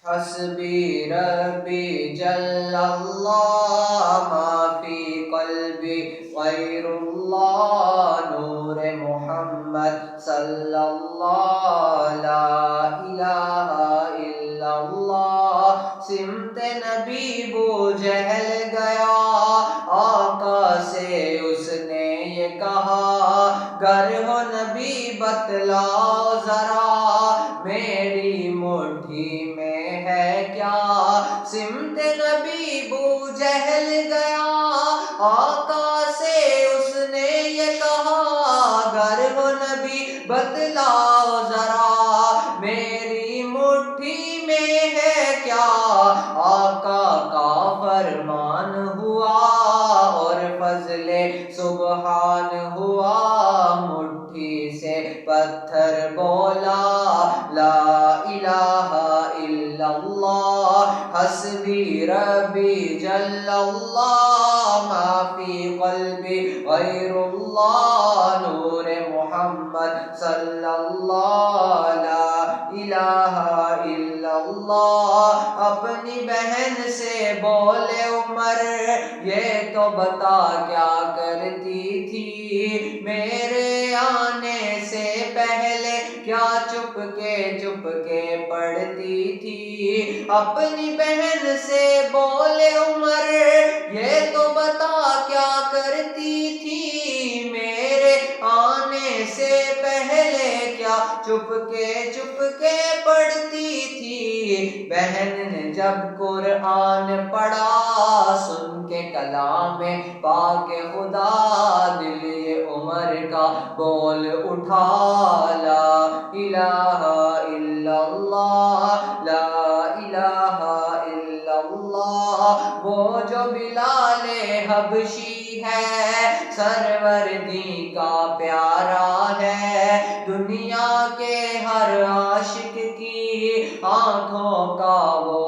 حسبی ربی جل اللہ ما فی قلبی غیر اللہ نور محمد صلی اللہ لا الہ الا اللہ سمت نبی بو جہل گیا آقا سے اس نے یہ کہا گر ہو نبی بتلاؤ ذرا میری مٹھی میں ہے کیا سمت نبی بو جہل گیا آقا سے اس نے یہ کہا گر ہو نبی بتلاؤ ذرا میری مٹھی میں ہے کیا آقا کا فرمان ہوا اور فضل سبحان ہوا مٹھی سے پتھر بولا لا الہ الا اللہ حسبی ربی جل اللہ ما فی قلبی غیر اللہ نور محمد صلی اللہ لا الہ الا اللہ اپنی بہن سے بولے عمر یہ تو بتا کیا کرتی تھی میرے آنے سے پہلے کیا چپ کے پڑھتی تھی اپنی بہن سے بولے عمر یہ تو بتا کیا کرتی تھی میرے آنے سے پہلے کیا چپ کے پڑھتی تھی بہن نے جب قرآن پڑھا سن کے کلام پاک خدا دل یہ عمر کا بول اٹھا لا الہ الا اللہ لا الہ الا اللہ وہ جو بلال حبشی ہے سروردی کا پیارا ہے دنیا کے ہر عاشق کی آنکھوں کا وہ